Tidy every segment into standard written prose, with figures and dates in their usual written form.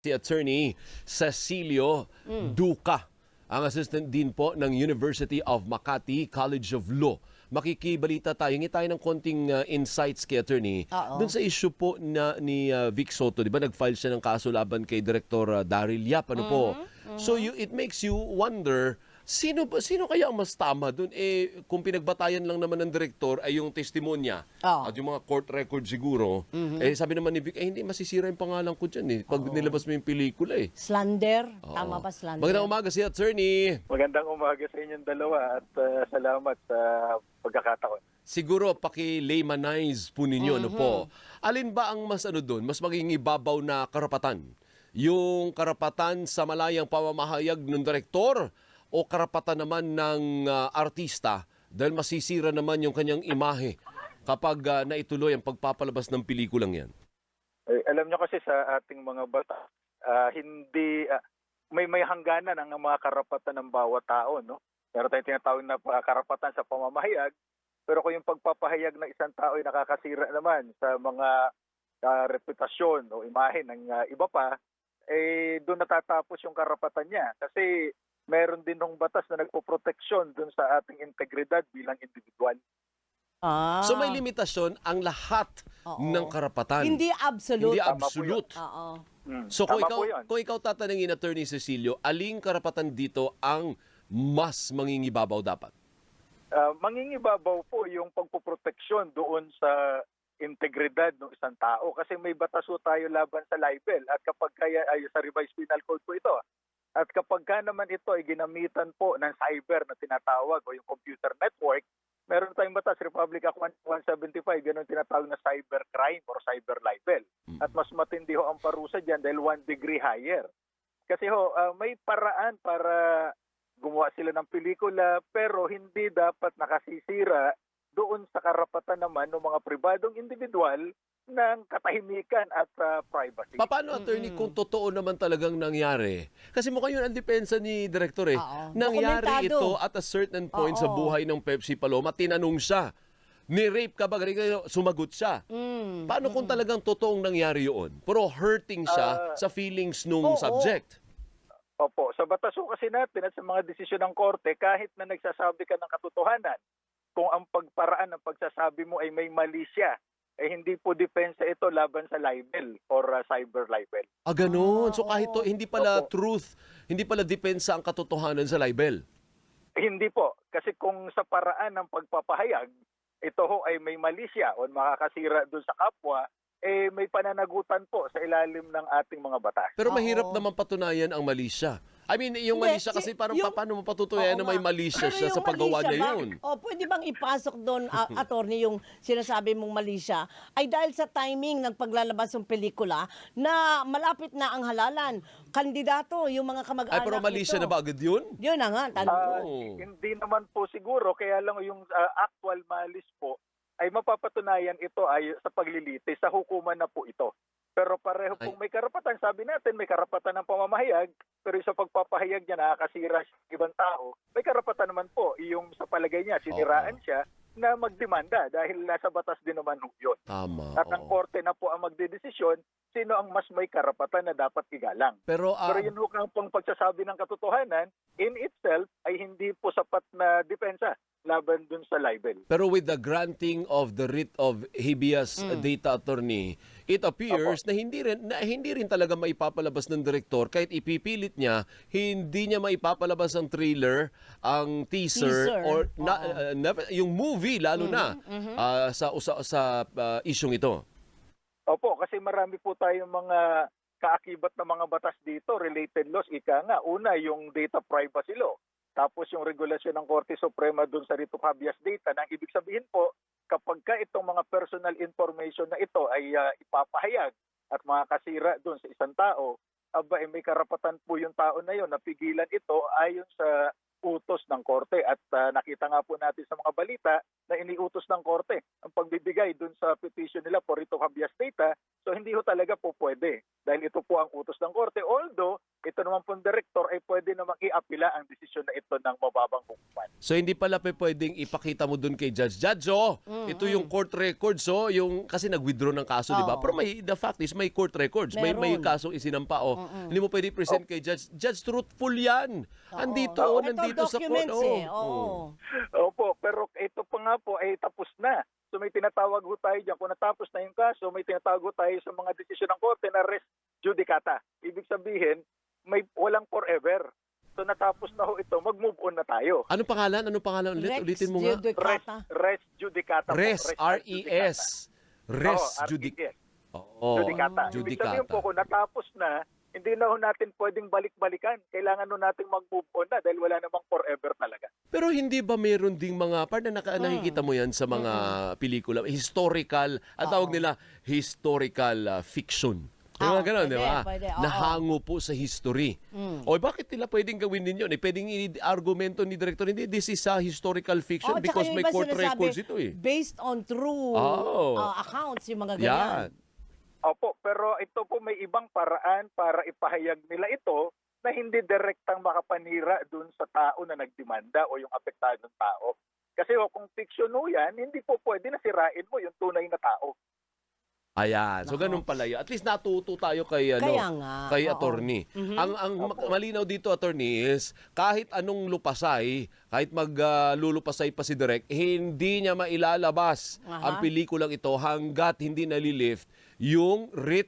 Si Attorney Cecilio Duca, ang Assistant Dean po ng University of Makati College of Law. Makikibalita tayo, hingi tayo ng konting insights kay Attorney dun sa issue po ni Vic Soto. Di ba nag-file siya ng kaso laban kay Director Daryl Yap, ano po? So it makes you wonder, sino kaya ang mas tama dun? Kung pinagbatayan lang naman ng direktor ay yung testimonya at yung mga court record siguro, sabi naman ni Vic, hindi masisira yung pangalan ko dyan pag nilabas mo yung pelikula Slander? Tama ba slander? Magandang umaga si Attorney. Magandang umaga sa inyong dalawa at salamat sa pagkakataon. Siguro paki-laymanize po ninyo, ano po? Alin ba ang mas doon? Mas maging ibabaw na karapatan? Yung karapatan sa malayang pamamahayag ng direktor o karapatan naman ng artista dahil masisira naman yung kanyang imahe kapag naituloy ang pagpapalabas ng pelikulang yan? Alam nyo kasi sa ating mga bata, hindi may hangganan ang mga karapatan ng bawat tao, no? Meron tayong tinatawag na karapatan sa pamamahayag, pero kung yung pagpapahayag ng isang tao ay nakakasira naman sa mga reputasyon o imahe ng iba pa, doon natatapos yung karapatan niya. Kasi meron din ng batas na nagpoproteksyon doon sa ating integridad bilang individual. So may limitasyon ang lahat ng karapatan. Hindi absolute. Hindi absolute. So kung ikaw tatanungin, Attorney Cecilio, aling karapatan dito ang mas mangingibabaw dapat? Mangingibabaw po yung pagpoproteksyon doon sa integridad ng isang tao. Kasi may batas po tayo laban sa libel at kapag kaya ay sa revised penal code po ito. At kapag ka naman ito ay ginamitan po ng cyber na tinatawag o yung computer network, meron tayong batas, Republic Act 175, ganun tinatawag na cyber crime or cyber libel. At mas matindi ho ang parusa dyan dahil 1 degree higher. Kasi may paraan para gumawa sila ng pelikula pero hindi dapat nakasisira doon sa karapatan naman ng mga pribadong individual ng katahimikan at privacy. Paano, Attorney, kung totoo naman talagang nangyari? Kasi mukhang yun ang depensa ni Direktor Nangyari ito at a certain point sa buhay ng Pepsi Paloma, tinanong siya. Ni-rape ka ba? Sumagot siya. Paano kung talagang totoong nangyari yun? Pero hurting siya sa feelings nung subject. Opo. Sa batas kasi natin at sa mga desisyon ng korte, kahit na nagsasabi ka ng katotohanan, kung ang pagparaan ng pagsasabi mo ay may mali siya, hindi po depensa ito laban sa libel or cyber libel. Ganun. So kahit hindi pala truth, hindi pala depensa ang katotohanan sa libel? Hindi po. Kasi kung sa paraan ng pagpapahayag, ito ay may mali siya o makakasira doon sa kapwa, may pananagutan po sa ilalim ng ating mga batas. Pero mahirap naman patunayan ang mali siya. I mean, yung mali siya kasi parang paano mo patutunayan na may mali siya sa paggawa niya yun? Pwede bang ipasok doon, attorney, yung sinasabi mong mali siya ay dahil sa timing ng paglalabas ng pelikula na malapit na ang halalan. Kandidato, yung mga kamag-anak pero mali siya na ba agad yun? Yun na nga, tanong ko. Hindi naman po siguro, kaya lang yung actual malis po ay mapapatunayan ito ay sa paglilitis, sa hukuman na po ito. Pero pareho pong may karapatan, sabi natin may karapatan ng pamamahayag, pero sa pagpapahayag niya nakakasira sa ibang tao, may karapatan naman po yung sa palagay niya, siniraan siya na magdemanda dahil nasa batas din naman yun. Tama. At ang korte na po ang magdedesisyon, sino ang mas may karapatan na dapat igalang. Pero yun hukang pong pagsasabi ng katotohanan, in itself ay hindi po sapat na depensa laban dun sa libel. Pero with the granting of the writ of habeas data, Attorney, it appears na hindi rin talaga maipapalabas ng direktor kahit ipipilit niya, hindi niya maipapalabas ang trailer, ang teaser or yung movie lalo na sa isyung ito. Opo, kasi marami po tayong mga kaakibat na mga batas dito, related laws, ika nga. Una, yung data privacy law. Tapos yung regulasyon ng Korte Suprema dun sa writ of habeas data, nang ibig sabihin po, kapag ka itong mga personal information na ito ay ipapahayag at makakasira dun sa isang tao, may karapatan po yung tao na yun na pigilan ito ayon sa utos ng korte. At nakita nga po natin sa mga balita na iniutos ng korte ang pagbibigay dun sa petition nila for writ of habeas data. So hindi ho talaga po pwede dahil ito po ang utos ng korte. Although ito naman pong director ay pwede namang i-apila ang desisyon na ito ng mababang hukuman. So hindi pala pwedeng ipakita mo dun kay Judge. Judge, ito yung court records, yung kasi nag-withdraw ng kaso, di ba? Oo. Pero the fact is, may court records. May Meron. kasong isinampa, Hindi mo pwede present kay Judge. Judge, truthful yan. Andito, Ito, nandito sa court. documents Oo. Opo, pero ito pa nga po ay tapos na. So may tinatawag ho tayo dyan. Kung natapos na yung kaso, may tinatawag ho tayo sa mga desisyon ng korte na res judicata. Ibig sabihin, may walang forever. So natapos na ho ito, mag-move on na tayo. Anong pangalan? Rex Ulitin mo nga. judicata. Res judicata po. Res, R-E-S. Res Oo, judicata. R-E-S. Oo, Judicata. Ibig sabihin po, kung natapos na, hindi na ho natin pwedeng balik-balikan. Kailangan ho natin mag-move on na dahil wala namang forever talaga. Pero hindi ba meron ding mga, parang nakikita mo yan sa mga pelikula, historical, ang tawag nila, historical fiction. Yung mga ganun, di ba? Pwede, oo. Nahango po sa history. O bakit nila pwedeng gawin din yun? Pwedeng argumento ni director, hindi, this is a historical fiction Tsaka because yung may iba court sinasabi, records ito eh. based on true accounts, yung mga Yan. ganyan. Opo, pero ito po may ibang paraan para ipahayag nila ito na hindi direktang makapanira dun sa tao na nagdemanda o yung apektadong tao. Kasi kung fiction ho yan, hindi po pwede na sirain mo yung tunay na tao. Ayan. So ganun pala yun. At least natuto tayo kay Kaya nga, kay oo. attorney. Ang malinaw dito attorney is kahit anong lupasay, kahit maglulupasay pa si Direk, hindi niya mailalabas ang pelikulang ito hanggat hindi nalilift yung writ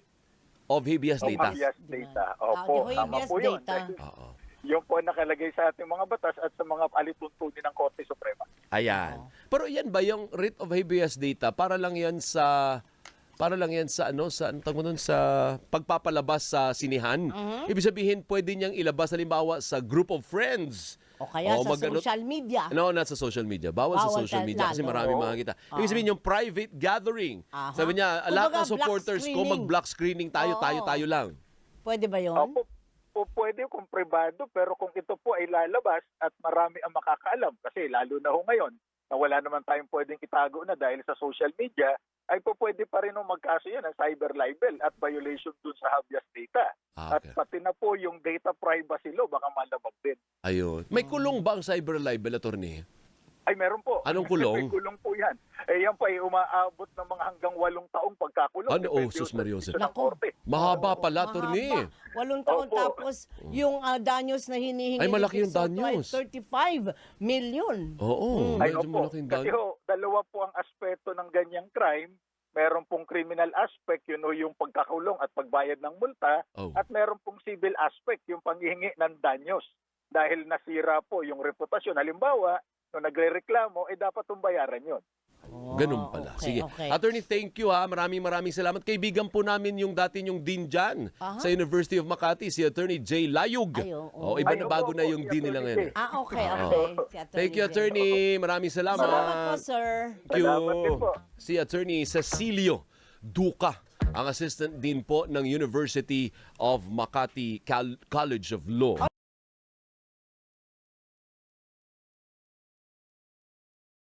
of habeas data. Habeas data. Opo, yung tama habeas po yun. data. Oo. Yung po nakalagay sa ating mga batas at sa mga alituntunin ng Korte Suprema. Ayan. Pero yan ba yung writ of habeas data para lang yan sa anong tawag mo nun, sa pagpapalabas sa sinihan. Ibig sabihin pwede niyang ilabas halimbawa sa group of friends. O kaya O sa mag-ano- social media. No, not sa social media. Bawal sa Bawal social media kasi lalo. marami makakita. Ibig sabihin yung private gathering. Aha. Sabi niya, lahat Kumbaga, ng supporters black ko screening. mag-block screening tayo, Oo. tayo lang. Pwede ba yun? Opo, po pwede kung pribado, pero kung ito po ay lalabas at marami ang makakaalam, kasi lalo na ho ngayon, na wala naman tayong pwedeng itago na dahil sa social media, ay po pwede pa rin magkaso yan ng cyber libel at violation dun sa habeas data. At Okay. pati na po yung data privacy law, baka malabag din. Ayun. May kulong ba ang cyber libel, attorney? Ay, meron po. Anong kulong? May kulong po yan. Yan pa ay umaabot ng mga hanggang 8 taong pagkakulong. Ano? Depende Sus, sa Mario Jose. desisyon ng Nako. korte. Mahaba pala, attorney. 8 taon Opo. tapos yung danyos na hinihingi Ay, malaki ni yung Soto ay danyos. 35 million. Oo. Ay, Medyo opo. malaking Kasi dahil. dalawa po ang aspeto ng ganyang crime. Meron pong criminal aspect, yun yung pagkakulong at pagbayad ng multa. Oh. At meron pong civil aspect, yung panghihingi ng danyos. Dahil nasira po yung reputasyon. Halimbawa, nung nagre-reklamo, dapat bayaran yun. Ganun pala. okay, Sige. okay. Attorney, thank you ha. Maraming salamat. Kaibigan po namin yung dati yung dean dyan sa University of Makati, si Attorney Jay Layug. Ay, oo. Iba Ay, na oo bago po, na yung si dean nila Attorney ngayon. Jay. Okay. Thank you, Attorney. Maraming salamat. Salamat po, sir. Thank you. Salamat din po. Si Attorney Cecilio Duca, ang Assistant Dean po ng University of Makati College of Law.